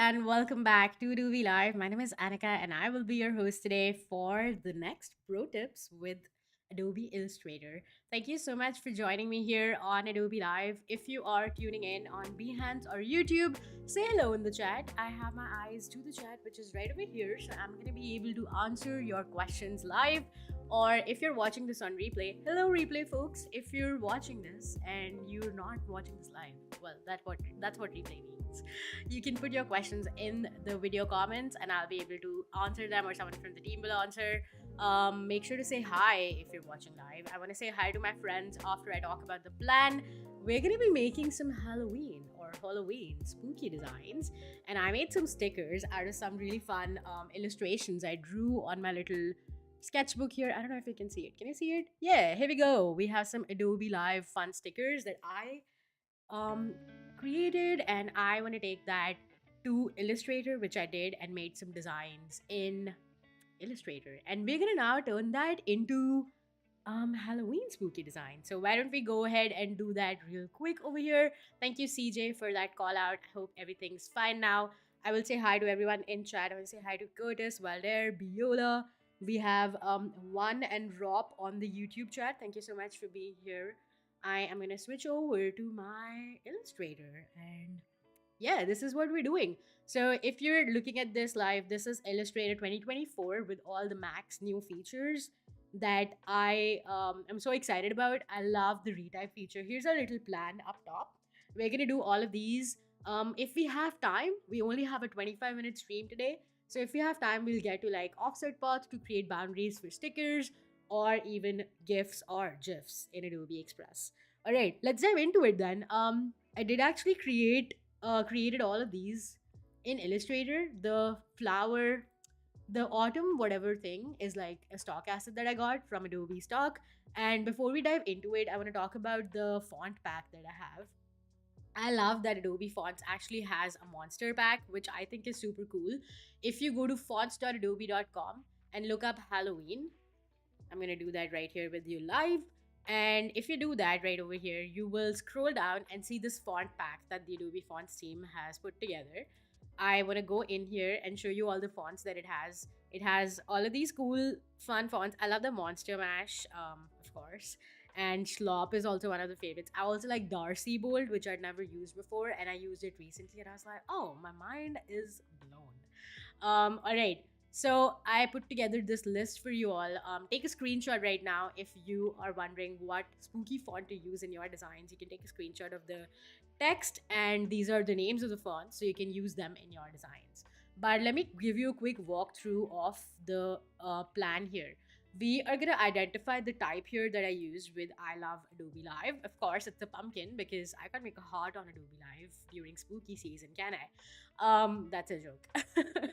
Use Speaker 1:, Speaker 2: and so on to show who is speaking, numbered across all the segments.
Speaker 1: everyone. Welcome back to Adobe Live. My name is Anika and I will be your host today for the next pro tips with Adobe Illustrator. Thank you so much for joining me here on Adobe Live. If you are tuning in on Behance or YouTube, say hello in the chat. I have my eyes to the chat, which is right over here, so I'm going to be able to answer your questions live. Or if you're watching this on replay, hello replay folks. If you're watching this and you're not watching this live, well, that's what replay means. You can put your questions in the video comments and I'll be able to answer them, or someone from the team will answer. Make sure to say hi if you're watching live. I want to say hi to my friends after I talk about the plan. We're going to be making some Halloween spooky designs, and I made some stickers out of some really fun illustrations I drew on my little sketchbook here. I don't know if you can see it. Can you see it? Yeah, here we go. We have some Adobe Live fun stickers that I um created, and I want to take that to Illustrator, which I did, and made some designs in Illustrator. And we're gonna now turn that into Halloween spooky design. So why don't we go ahead and do that real quick over here? Thank you, CJ, for that call out. I hope everything's fine now. I will say hi to everyone in chat. I will say hi to Curtis, Valder, Biola. We have One and Rob on the YouTube chat. Thank you so much for being here. I am gonna switch over to my Illustrator, and yeah, this is what we're doing. So if you're looking at this live, this is Illustrator 2024 with all the max new features that I am so excited about. I love the retype feature. Here's a little plan up top. We're gonna do all of these. If we have time, we only have a 25-minute stream today. So if we have time, we'll get to like offset paths to create boundaries for stickers or even GIFs or GIFs in Adobe Express. All right, let's dive into it then. I did actually created all of these in Illustrator. The flower, the autumn, whatever thing is like a stock asset that I got from Adobe Stock. And before we dive into it, I want to talk about the font pack that I have. I love that Adobe Fonts actually has a monster pack, which I think is super cool. If you go to fonts.adobe.com and look up Halloween, I'm going to do that right here with you live. And if you do that right over here, you will scroll down and see this font pack that the Adobe Fonts team has put together. I want to go in here and show you all the fonts that it has. It has all of these cool, fun fonts. I love the Monster Mash, of course. And Schlop is also one of the favorites. I also like Darcy Bold, which I'd never used before, and I used it recently, and I was like, oh, my mind is blown. All right. So I put together this list for you all. Take a screenshot right now if you are wondering what spooky font to use in your designs. You can take a screenshot of the text, and these are the names of the fonts, so you can use them in your designs. But let me give you a quick walkthrough of the plan here. We are going to identify the type here that I used with I love Adobe Live. Of course, it's a pumpkin because I can't make a heart on Adobe Live during spooky season, can I? That's a joke.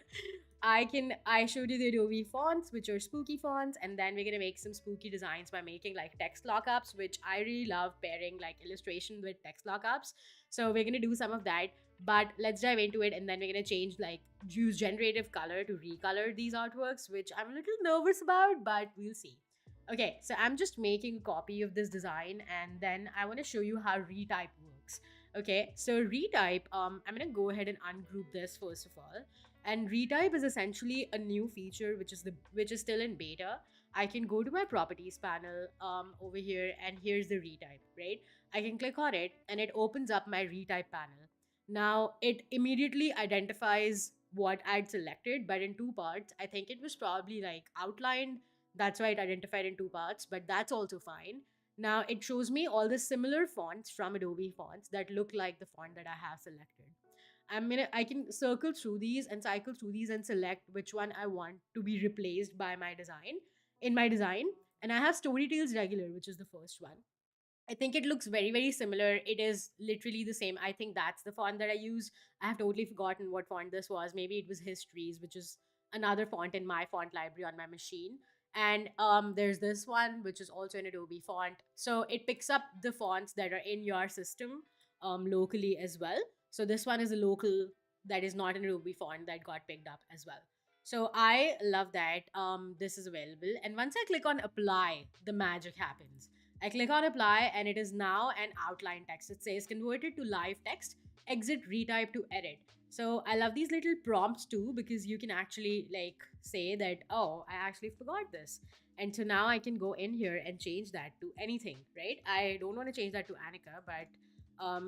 Speaker 1: I showed you the Adobe fonts, which are spooky fonts, and then we're gonna make some spooky designs by making like text lockups, which I really love pairing like illustration with text lockups. So we're gonna do some of that, but let's dive into it, and then we're gonna change like use generative color to recolor these artworks, which I'm a little nervous about, but we'll see. Okay, so I'm just making a copy of this design, and then I want to show you how retype works. Okay, so retype, I'm gonna go ahead and ungroup this first of all. And retype is essentially a new feature which is still in beta. I can go to my properties panel over here, and here's the retype, right? I can click on it and it opens up my retype panel. Now it immediately identifies what I'd selected, but in two parts. I think it was probably like outlined. That's why it identified in two parts, but that's also fine. Now it shows me all the similar fonts from Adobe Fonts that look like the font that I have selected. I can circle through these and cycle through these and select which one I want to be replaced by my design in my design. And I have Storytales Regular, which is the first one. I think it looks very, very similar. It is literally the same. I think that's the font that I use. I have totally forgotten what font this was. Maybe it was Histories, which is another font in my font library on my machine. And there's this one, which is also an Adobe font. So it picks up the fonts that are in your system locally as well. So this one is a local that is not an Adobe font that got picked up as well. So I love that this is available. And once I click on apply, the magic happens. I click on apply and it is now an outline text. It says converted to live text. exit, retype to edit. So I love these little prompts too, because you can actually like say that, oh, I actually forgot this. And so now I can go in here and change that to anything, right? I don't want to change that to Anika, but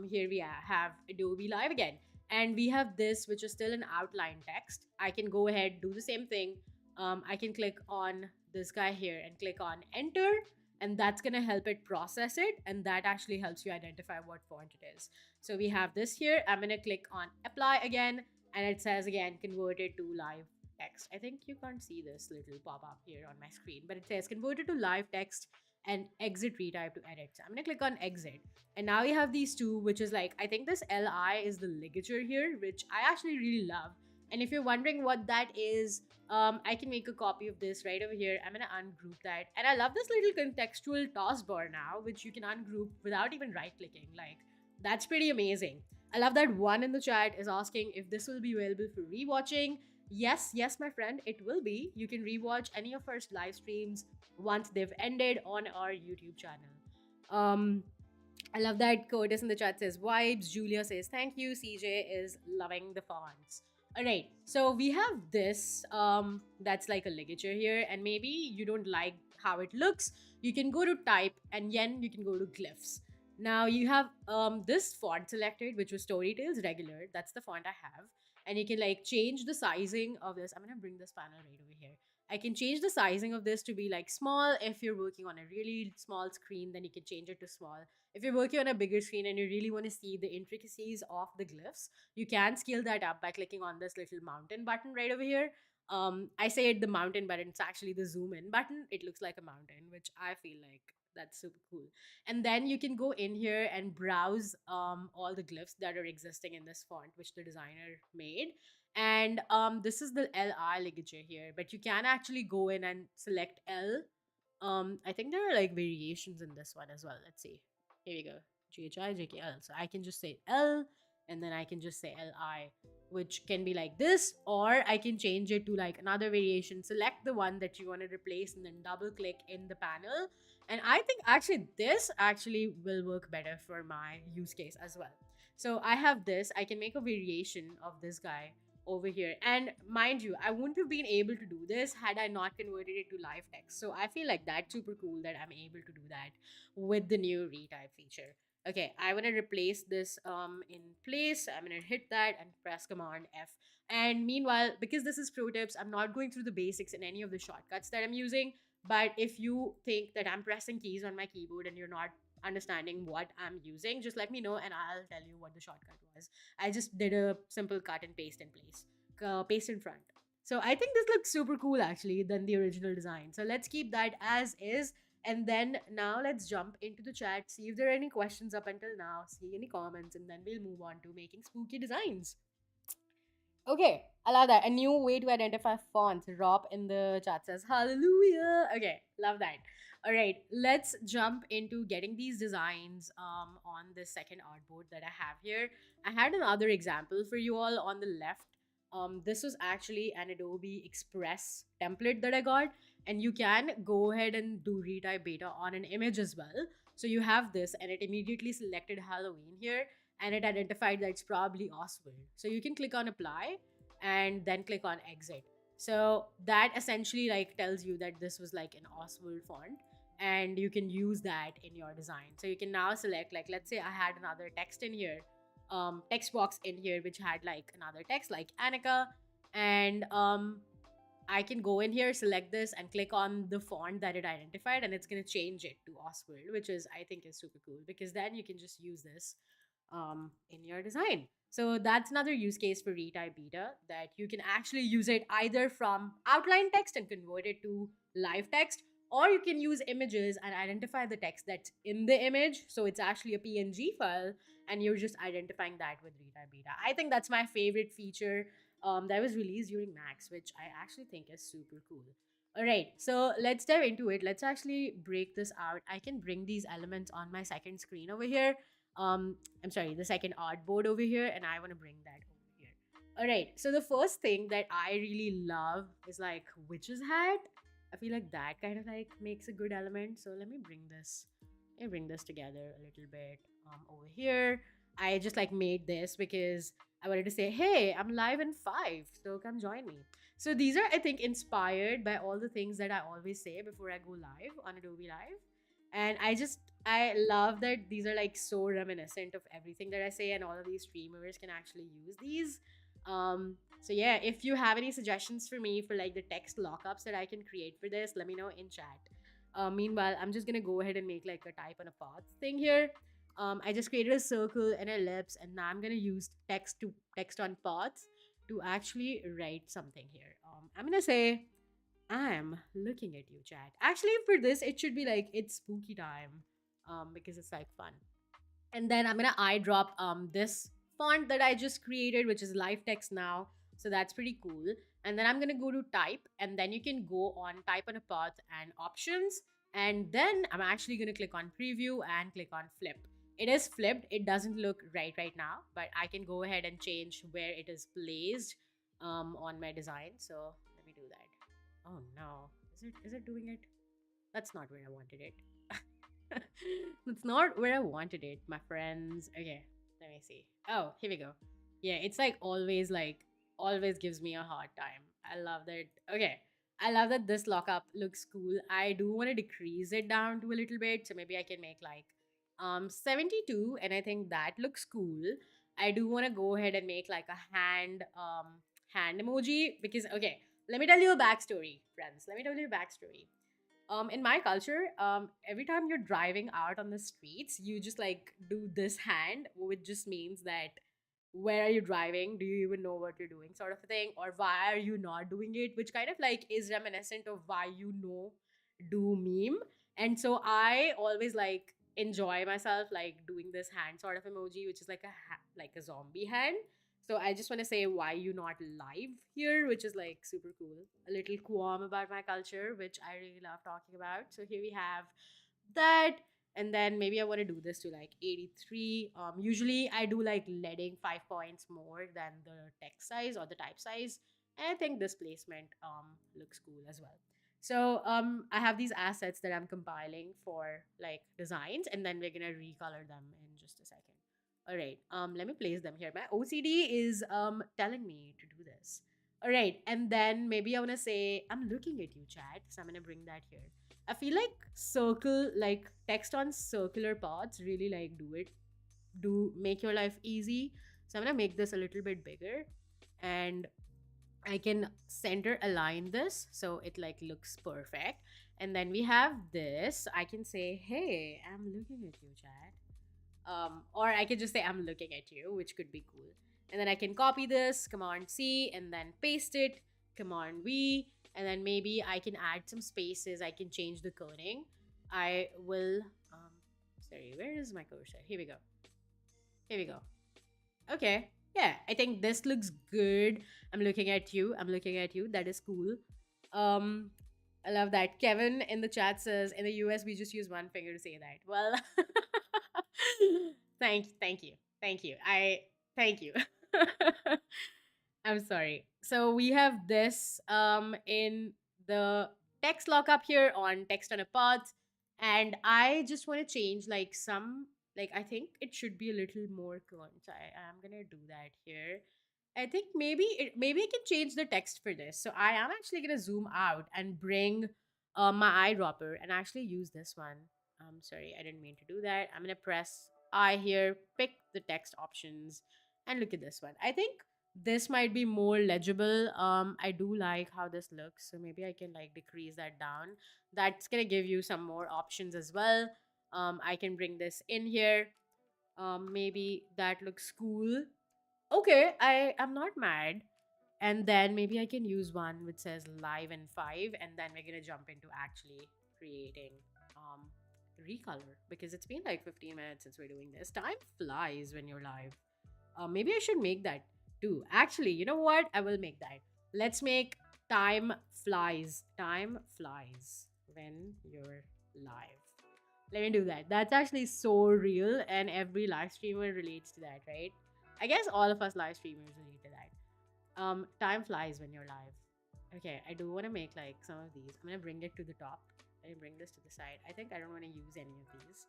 Speaker 1: here we have Adobe Live again. And we have this, which is still an outline text. I can go ahead, do the same thing. I can click on this guy here and click on enter, and that's going to help it process it. And that actually helps you identify what font it is. So we have this here. I'm going to click on apply again, and it says again converted to live text. I think you can't see this little pop up here on my screen, but it says converted to live text and exit, retype to edit. So I'm going to click on exit. And now you have these two, which is like, I think this LI is the ligature here, which I actually really love. And if you're wondering what that is, I can make a copy of this right over here. I'm gonna ungroup that. And I love this little contextual taskbar now, which you can ungroup without even right clicking. Like, that's pretty amazing. I love that one in the chat is asking if this will be available for rewatching. Yes, yes, my friend, it will be. You can rewatch any of our live streams once they've ended on our YouTube channel. Um, I love that Curtis in the chat says vibes. Julia says thank you. CJ is loving the fonts. All right, so we have this that's like a ligature here, and maybe you don't like how it looks. You can go to type, and then you can go to glyphs. Now you have this font selected, which was Storytales regular. That's the font I have, and you can like change the sizing of this. I'm gonna bring this panel right over here. I can change the sizing of this to be like small. If you're working on a really small screen, then you can change it to small. If you're working on a bigger screen and you really want to see the intricacies of the glyphs, you can scale that up by clicking on this little mountain button right over here. I say it the mountain button, it's actually the zoom in button. It looks like a mountain, which I feel like that's super cool. And then you can go in here and browse all the glyphs that are existing in this font, which the designer made. And this is the LI ligature here, but you can actually go in and select L. I think there are like variations in this one as well. Let's see. Here we go. GHI, JKL. So I can just say L, and then I can just say LI, which can be like this, or I can change it to like another variation. Select the one that you want to replace and then double click in the panel. And I think actually this actually will work better for my use case as well. So I have this. I can make a variation of this guy over here. And mind you, I wouldn't have been able to do this had I not converted it to live text. So I feel like that's super cool that I'm able to do that with the new retype feature. Okay, I want to replace this in place. I'm going to hit that and press Command F. And meanwhile, because this is pro tips, I'm not going through the basics in any of the shortcuts that I'm using. But if you think that I'm pressing keys on my keyboard and you're not understanding what I'm using, just let me know and I'll tell you what the shortcut was. I just did a simple cut and paste in place, paste in front. So I think this looks super cool actually than the original design. So let's keep that as is. And then now let's jump into the chat, see if there are any questions up until now, see any comments, and then we'll move on to making spooky designs. Okay, I love that. A new way to identify fonts. Rob in the chat says, hallelujah. Okay, love that. All right, let's jump into getting these designs on the second artboard that I have here. I had another example for you all on the left. This was actually an Adobe Express template that I got, and you can go ahead and do retype beta on an image as well. So you have this, and it immediately selected Halloween here, and it identified that it's probably Oswald. So you can click on apply and then click on exit. So that essentially like tells you that this was like an Oswald font, and you can use that in your design. So you can now select, like, let's say I had another text in here, text box in here, which had like another text like Anika, and I can go in here, select this, and click on the font that it identified, and it's going to change it to Oswald, which is, I think, is super cool, because then you can just use this in your design. So that's another use case for retype beta, that you can actually use it either from outline text and convert it to live text, or you can use images and identify the text that's in the image. So it's actually a PNG file, and you're just identifying that with retype beta. I think that's my favorite feature that was released during Max, which I actually think is super cool. All right, so let's dive into it. Let's actually break this out. I can bring these elements on my second screen over here. I'm sorry, the second artboard over here, and I want to bring that over here. All right, so the first thing that I really love is like witch's hat. I feel like that kind of like makes a good element. So let me bring this together a little bit over here. I just like made this because I wanted to say, hey, I'm live in 5, so come join me. So these are, I think, inspired by all the things that I always say before I go live on Adobe Live. And I love that these are like so reminiscent of everything that I say, and all of these streamers can actually use these. So yeah, if you have any suggestions for me for like the text lockups that I can create for this, let me know in chat. Meanwhile, I'm just gonna go ahead and make like a type on a path thing here. I just created a circle and an ellipse, and now I'm gonna use text on paths to actually write something here. I'm gonna say I'm looking at you, chat. Actually, for this, it should be like it's spooky time, because it's like fun. And then I'm gonna eyedrop this font that I just created, which is live text now. So that's pretty cool. And then I'm gonna go to type, and then you can go on type on a path and options. And then I'm actually gonna click on preview and click on flip. It is flipped. It doesn't look right now, but I can go ahead and change where it is placed on my design. So let me do that. Oh no. Is it doing it? That's not where I wanted it. That's not where I wanted it, my friends. Okay, let me see. Oh, here we go. Yeah, it's like always gives me a hard time. I love that. Okay. I love that this lockup looks cool. I do want to decrease it down to a little bit. So maybe I can make like 72, and I think that looks cool. I do want to go ahead and make like a hand emoji because okay, let me tell you a backstory, friends. Let me tell you a backstory. In my culture, every time you're driving out on the streets, you just like do this hand, which just means that where are you driving? Do you even know what you're doing, sort of a thing, or why are you not doing it? Which kind of like is reminiscent of why you know do meme. And so I always like enjoy myself like doing this hand sort of emoji, which is like like a zombie hand. So I just want to say why you not live here, which is like super cool. A little qualm about my culture, which I really love talking about. So here we have that. And then maybe I want to do this to like 83. Usually I do like leading 5 points more than the text size or the type size. And I think this placement looks cool as well. So I have these assets that I'm compiling for like designs, and then we're gonna recolor them in just a second. All right. Let me place them here. My OCD is telling me to do this. All right. And then maybe I wanna say I'm looking at you, chat. So I'm gonna bring that here. I feel like like text on circular paths really like do make your life easy. So I'm gonna make this a little bit bigger, and I can center align this so it like looks perfect. And then we have this. I can say, hey, I'm looking at you, chat. Or I could just say I'm looking at you, which could be cool. And then I can copy this, Command C, and then paste it, Command V, and then maybe I can add some spaces. I can change the coding. I will, sorry, where is my cursor? Here we go. Here we go. Okay. Yeah, I think this looks good. I'm looking at you. I'm looking at you. That is cool. Um, I love that. Kevin in the chat says in the US we just use one finger to say that. Well, thank you. Thank you. Thank you. I'm sorry. So we have this in the text lockup here on text on a path, and I just want to change like some like I think it should be a little more current. So I am gonna do that here. I think maybe I can change the text for this. So I am actually gonna zoom out and bring my eyedropper and actually use this one. I'm sorry, I didn't mean to do that. I'm gonna press I here, pick the text options, and look at this one. I think this might be more legible. I do like how this looks, so maybe I can like decrease that down. That's gonna give you some more options as well. I can bring this in here. Maybe that looks cool. Okay, I'm not mad. And then maybe I can use one which says live in 5, and then we're gonna jump into actually creating um recolor because it's been like 15 minutes since we're doing this. Time flies when you're live. Maybe I should make that too. Actually, you know what? I will make that. Let's make time flies. Time flies when you're live. Let me do that. That's actually so real, and every live streamer relates to that, right? I guess all of us live streamers relate to that. Time flies when you're live. Okay, I do want to make like some of these. I'm gonna bring it to the top and bring this to the side. I think I don't want to use any of these,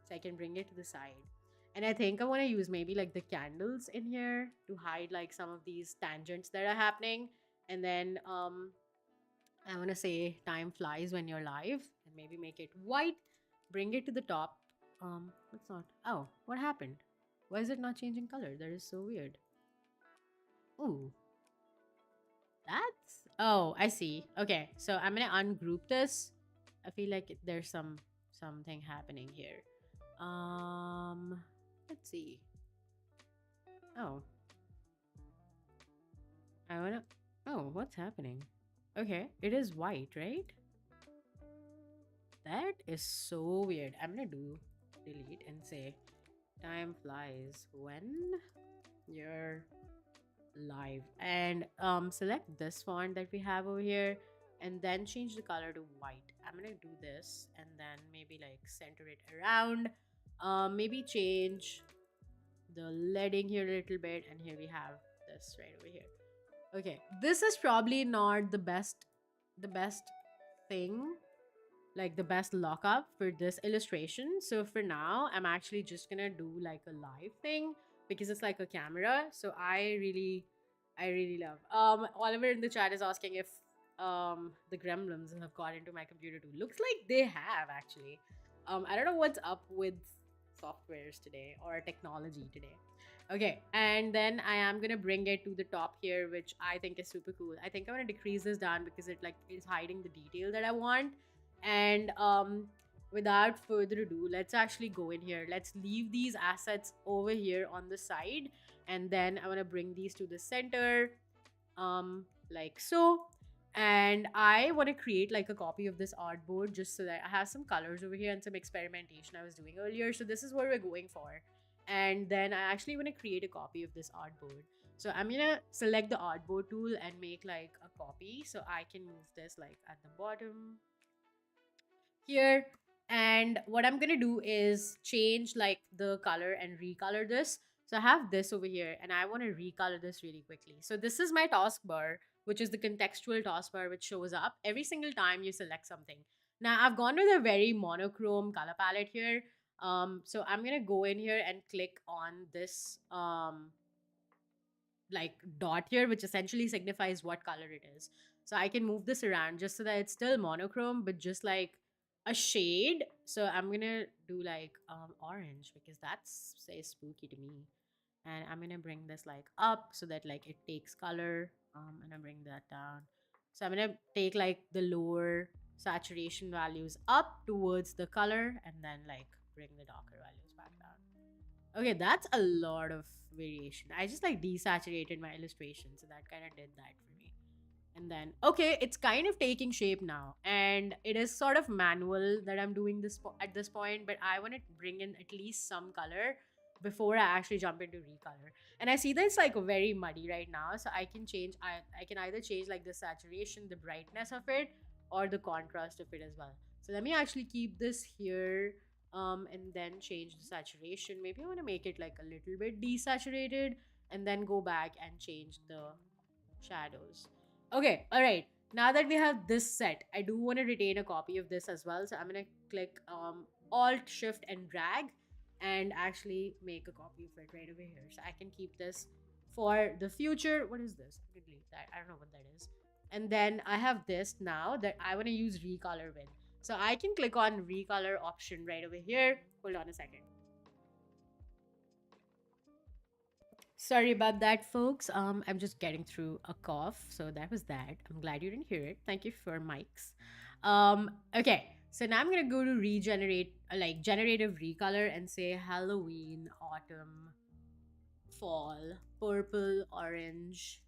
Speaker 1: so I can bring it to the side. And I think I want to use maybe like the candles in here to hide like some of these tangents that are happening. And then I want to say time flies when you're live and maybe make it white, bring it to the top. Let's not. Oh, what happened? Why is it not changing color? That is so weird. Ooh, that's. Oh, I see. Okay, so I'm gonna ungroup this. I feel like there's something happening here. Um, let's see. Oh, I wanna. Oh, what's happening? Okay, it is white, right? That is so weird. I'm gonna do delete and say time flies when you're live, and select this font that we have over here, and then change the color to white. I'm gonna do this and then maybe like center it around. Maybe change the leading here a little bit, and here we have this right over here. Okay, this is probably not the best thing, like the best lockup for this illustration. So for now, I'm actually just gonna do like a live thing because it's like a camera. So I really love. Oliver in the chat is asking if the gremlins have got into my computer too. Looks like they have actually. I don't know what's up with softwares today or technology today. Okay, and then I am gonna bring it to the top here, which I think is super cool. I think I'm gonna decrease this down because it like is hiding the detail that I want. And without further ado, let's actually go in here. Let's leave these assets over here on the side, and then I want to bring these to the center, like so. And I want to create like a copy of this artboard just so that I have some colors over here and some experimentation I was doing earlier. So this is what we're going for. And then I actually want to create a copy of this artboard. So I'm gonna select the artboard tool and make like a copy so I can move this like at the bottom here. And what I'm gonna do is change like the color and recolor this. So I have this over here and I want to recolor this really quickly. So this is my taskbar, which is the contextual taskbar which shows up every single time you select something. Now I've gone with a very monochrome color palette here. So I'm gonna go in here and click on this like dot here, which essentially signifies what color it is. So I can move this around just so that it's still monochrome, but just like a shade. So I'm gonna do like orange because that's say spooky to me. And I'm gonna bring this like up so that like it takes color. And I bring that down. So I'm gonna take like the lower saturation values up towards the color and then like bring the darker values back down. Okay, that's a lot of variation. I just like desaturated my illustration, so that kind of did that for me. And then, okay, it's kind of taking shape now, and it is sort of manual that I'm doing this at this point. But I want to bring in at least some color before I actually jump into recolor. And I see that it's like very muddy right now, so I can change. I can either change like the saturation, the brightness of it, or the contrast of it as well. So let me actually keep this here and then change the saturation. Maybe I want to make it like a little bit desaturated and then go back and change the shadows. Okay, all right. Now that we have this set, I do want to retain a copy of this as well. So I'm going to click Alt, Shift, and drag and actually make a copy of it right over here. So I can keep this for the future. What is this? I can delete that. I don't know what that is. And then I have this now that I want to use recolor with. So I can click on recolor option right over here. Hold on a second. Sorry about that, folks. I'm just getting through a cough, so that was that. I'm glad you didn't hear it. Thank you for mics. Okay. So now I'm gonna go to regenerate, like generative recolor, and say Halloween, autumn, fall, purple, orange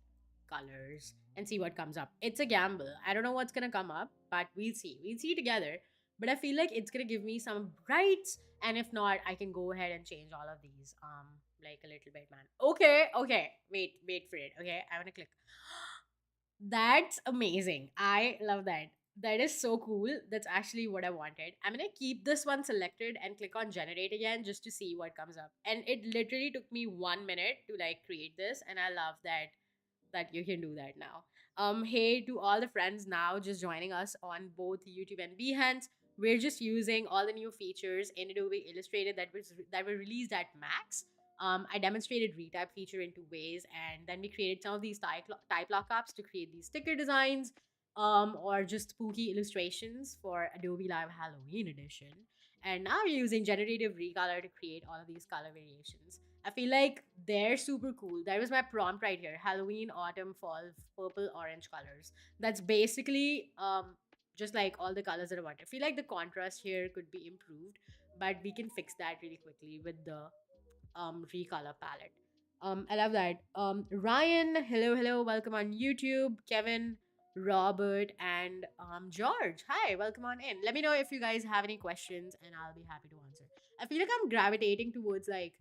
Speaker 1: colors, and see what comes up. It's a gamble. I don't know what's gonna come up, but we'll see. We'll see together. But I feel like it's gonna give me some brights, and if not, I can go ahead and change all of these. Like a little bit, man. Okay, okay. Wait for it. Okay, I wanna click. That's amazing. I love that. That is so cool. That's actually what I wanted. I'm gonna keep this one selected and click on generate again just to see what comes up. And it literally took me 1 minute to like create this, and I love that you can do that now. Hey to all the friends now just joining us on both YouTube and Behance. we're just using all the new features in Adobe Illustrator that were released at Max. I demonstrated retype feature in two ways, and then we created some of these type lockups to create these sticker designs, or just spooky illustrations for Adobe Live Halloween edition. And now we're using generative recolor to create all of these color variations. I feel like they're super cool. That was my prompt right here: Halloween, autumn, fall, purple, orange colors. That's basically just like all the colors that I want. I feel like the contrast here could be improved, but we can fix that really quickly with the recolor palette. I love that. Ryan, hello, hello, welcome on YouTube. Kevin, Robert, and George. Hi, welcome on in. Let me know if you guys have any questions, and I'll be happy to answer. I feel like I'm gravitating towards like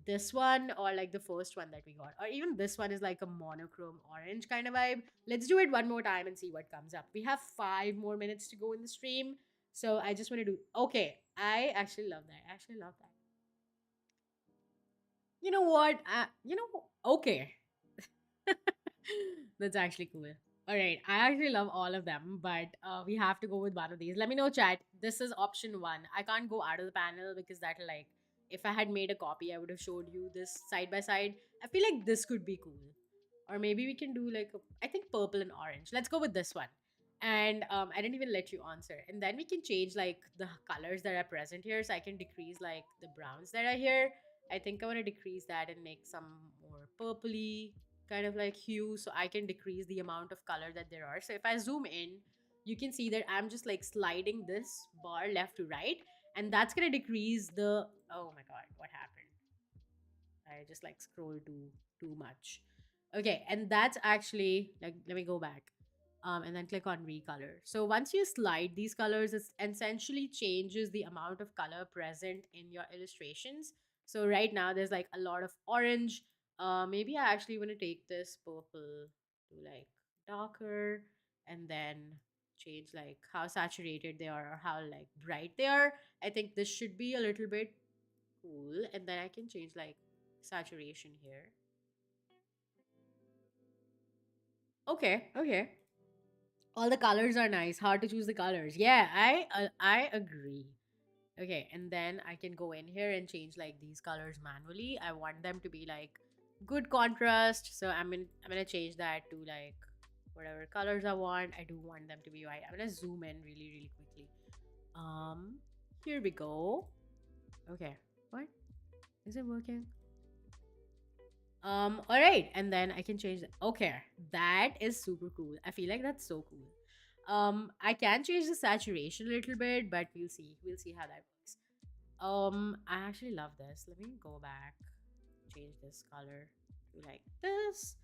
Speaker 1: this one or like the first one that we got, or even this one is like a monochrome orange kind of vibe. Let's do it one more time and see what comes up. We have 5 more minutes to go in the stream, so I just want to do. Okay, I actually love that. I actually love that. You know what? Okay. That's actually cool. All right. I actually love all of them, but we have to go with one of these. Let me know, chat. This is option one. I can't go out of the panel because that'll like, if I had made a copy, I would have showed you this side by side. I feel like this could be cool. Or maybe we can do like, I think purple and orange. Let's go with this one. And I didn't even let you answer. And then we can change like the colors that are present here. So I can decrease like the browns that are here. I think I want to decrease that and make some more purpley kind of like hue, so I can decrease the amount of color that there are. So if I zoom in, you can see that I'm just like sliding this bar left to right, and that's gonna decrease the. Oh my god, what happened? I just like scrolled too much. Okay, and that's actually like, let me go back. And then click on recolor. So once you slide these colors, it essentially changes the amount of color present in your illustrations. So right now there's like a lot of orange. Maybe I actually want to take this purple to like darker, and then change like how saturated they are or how like bright they are. I think this should be a little bit cool, and then I can change like saturation here. Okay, okay. All the colors are nice. Hard to choose the colors. Yeah, I agree. Okay, and then I can go in here and change like these colors manually. I want them to be like good contrast. So I'm gonna change that to like whatever colors I want. I do want them to be white. I'm gonna zoom in really, really quickly. Here we go. Okay. What? Is it working? All right, and then I can change that. Okay, that is super cool. I feel like that's so cool. I can change the saturation a little bit, but we'll see. We'll see how that works. I actually love this. Let me go back, change this color to like this.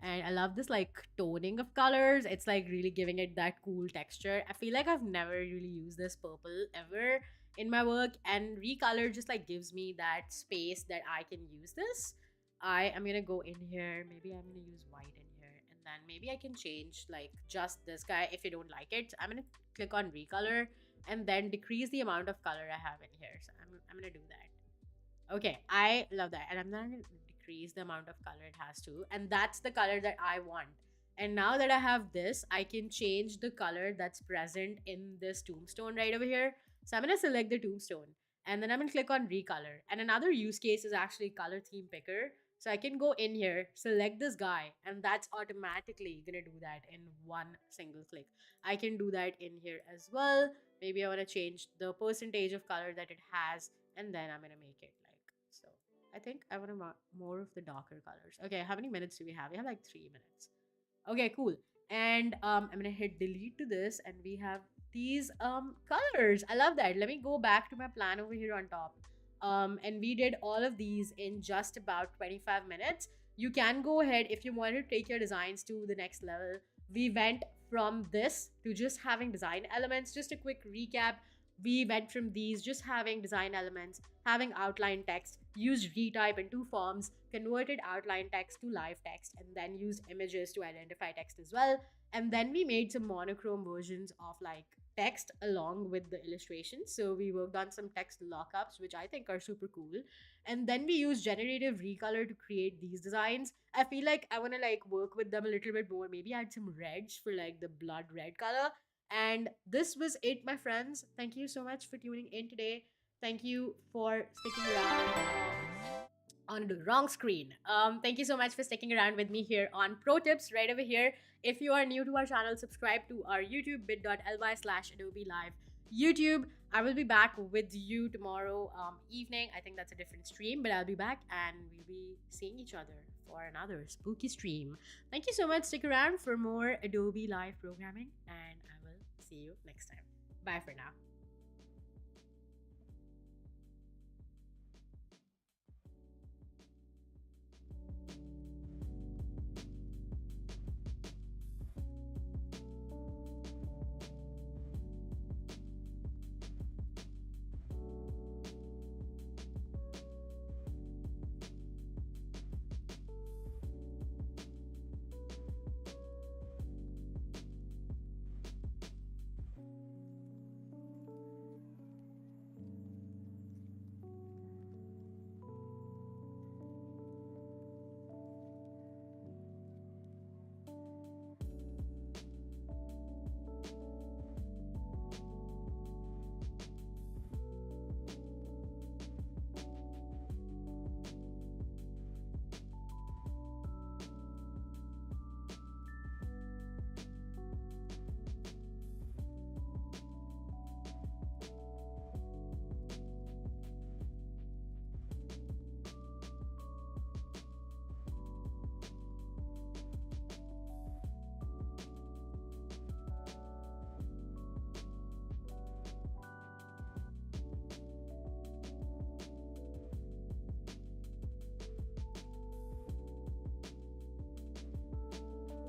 Speaker 1: And I love this like toning of colors. It's like really giving it that cool texture. I feel like I've never really used this purple ever in my work, and recolor just like gives me that space that I can use this. I am gonna go in here. Maybe I'm gonna use white in here, and then maybe I can change like just this guy if you don't like it. I'm gonna click on recolor and then decrease the amount of color I have in here. So I'm gonna do that. Okay, I love that. And I'm not going to decrease the amount of color it has to. And that's the color that I want. And now that I have this, I can change the color that's present in this tombstone right over here. So I'm going to select the tombstone. And then I'm going to click on recolor. And another use case is actually color theme picker. So I can go in here, select this guy, and that's automatically going to do that in one single click. I can do that in here as well. Maybe I want to change the percentage of color that it has, and then I'm gonna make it like so. I think I want to more of the darker colors. Okay, how many minutes do we have? We have like 3 minutes. Okay, cool. And I'm gonna hit delete to this, and we have these colors. I love that. Let me go back to my plan over here on top. And we did all of these in just about 25 minutes. You can go ahead if you want to take your designs to the next level. We went from this to just having design elements. Just a quick recap: we went from these just having design elements, having outline text, used retype in two forms, converted outline text to live text, and then used images to identify text as well. And then we made some monochrome versions of like text along with the illustrations. So we worked on some text lockups, which I think are super cool. And then we use generative recolor to create these designs. I feel like I want to like work with them a little bit more, maybe add some reds for like the blood red color, And this was it, my friends. Thank you so much for tuning in today. Thank you for sticking around. On the wrong screen. Thank you so much for sticking around with me here on Pro Tips right over here. If you are new to our channel, subscribe to our YouTube bit.ly/Adobe Live YouTube. I will be back with you tomorrow evening. I think that's a different stream, but I'll be back and we'll be seeing each other for another spooky stream. Thank you so much. Stick around for more Adobe Live programming, and I will see you next time. Bye for now.